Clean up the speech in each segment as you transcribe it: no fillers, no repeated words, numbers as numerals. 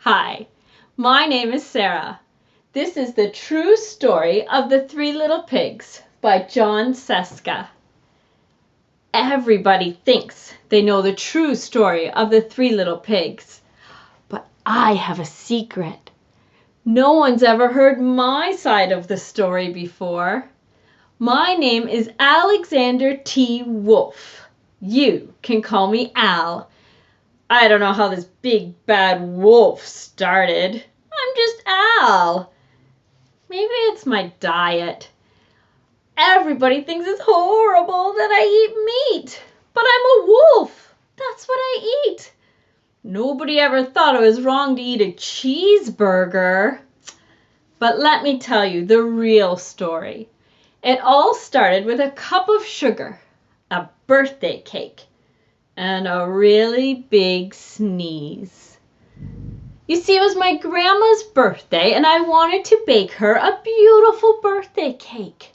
Hi, my name is Sarah. This is the true story of the Three Little Pigs by Jon Scieszka. Everybody thinks they know the true story of the Three Little Pigs, but I have a secret. No one's ever heard my side of the story before. My name is Alexander T. Wolf. You can call me Al. I don't know how this big bad wolf started. I'm just Al. Maybe it's my diet. Everybody thinks it's horrible that I eat meat, but I'm a wolf. That's what I eat. Nobody ever thought it was wrong to eat a cheeseburger. But let me tell you the real story. It all started with a cup of sugar, a birthday cake, and a really big sneeze. You see, it was my grandma's birthday and I wanted to bake her a beautiful birthday cake.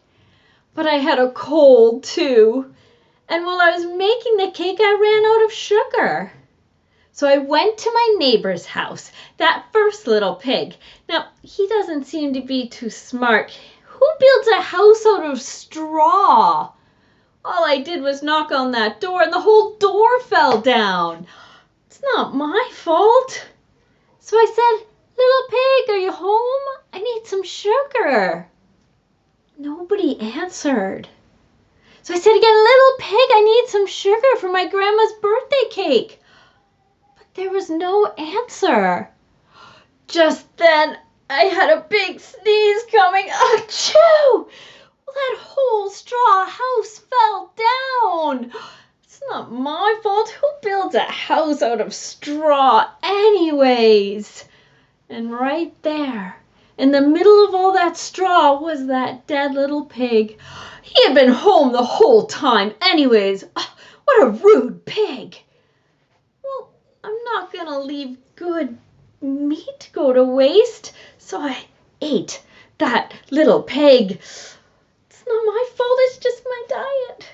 But I had a cold too. And while I was making the cake, I ran out of sugar. So I went to my neighbor's house, that first little pig. Now, he doesn't seem to be too smart. Who builds a house out of straw? All I did was knock on that door and the whole door fell down. It's not my fault. So I said, "Little pig, are you home? I need some sugar." Nobody answered. So I said again, "Little pig, I need some sugar for my grandma's birthday cake." But there was no answer. Just then, I had a big sneeze coming. Achoo! That whole straw house fell down. It's not my fault. Who builds a house out of straw anyways? And right there, in the middle of all that straw, was that dead little pig. He had been home the whole time anyways. What a rude pig. Well, I'm not going to leave good meat go to waste, so I ate that little pig. It's not my fault, it's just my diet.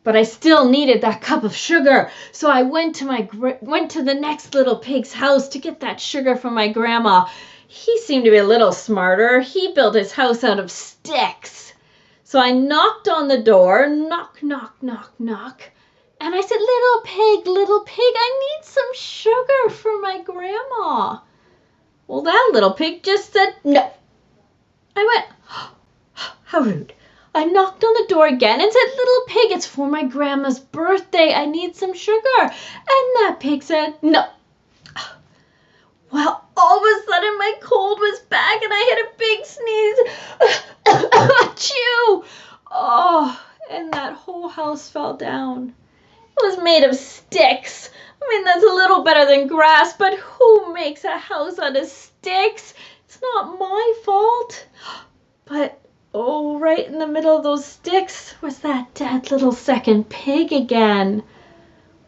But I still needed that cup of sugar, so I went to the next little pig's house to get that sugar from my grandma. He seemed to be a little smarter. He built his house out of sticks. So I knocked on the door, knock, knock, knock, knock. And I said, little pig, I need some sugar for my grandma." Well, that little pig just said no. I went, how rude. I knocked on the door again and said, "Little pig, it's for my grandma's birthday. I need some sugar." And that pig said, no. Well, all of a sudden my cold was back and I had a big sneeze. Achoo! Oh, and that whole house fell down. It was made of sticks. I mean, that's a little better than grass, but who makes a house out of sticks? It's not my fault. But oh, right in the middle of those sticks was that dead little second pig again.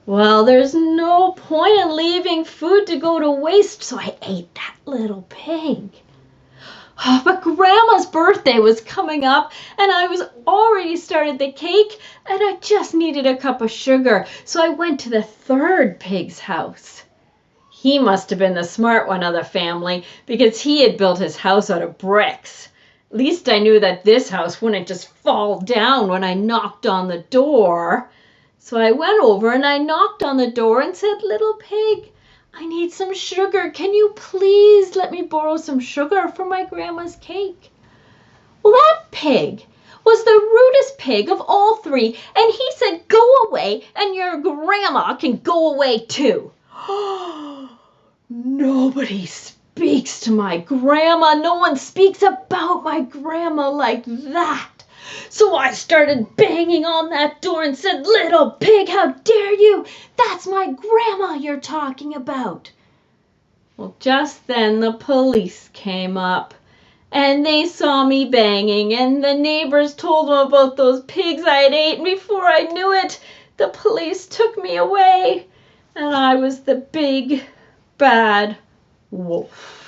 Well, there's no point in leaving food to go to waste, so I ate that little pig. But Grandma's birthday was coming up, and I was already started the cake, and I just needed a cup of sugar, so I went to the third pig's house. He must have been the smart one of the family, because he had built his house out of bricks. At least I knew that this house wouldn't just fall down when I knocked on the door. So I went over and I knocked on the door and said, "Little pig, I need some sugar. Can you please let me borrow some sugar for my grandma's cake?" Well, that pig was the rudest pig of all three, and he said, "Go away, and your grandma can go away too." Nobody speaks to my grandma. No one speaks about my grandma like that. So I started banging on that door and said, "Little pig, how dare you? That's my grandma you're talking about." Well, just then the police came up and they saw me banging, and the neighbors told them about those pigs I had eaten. Before I knew it, the police took me away and I was the big bad wolf.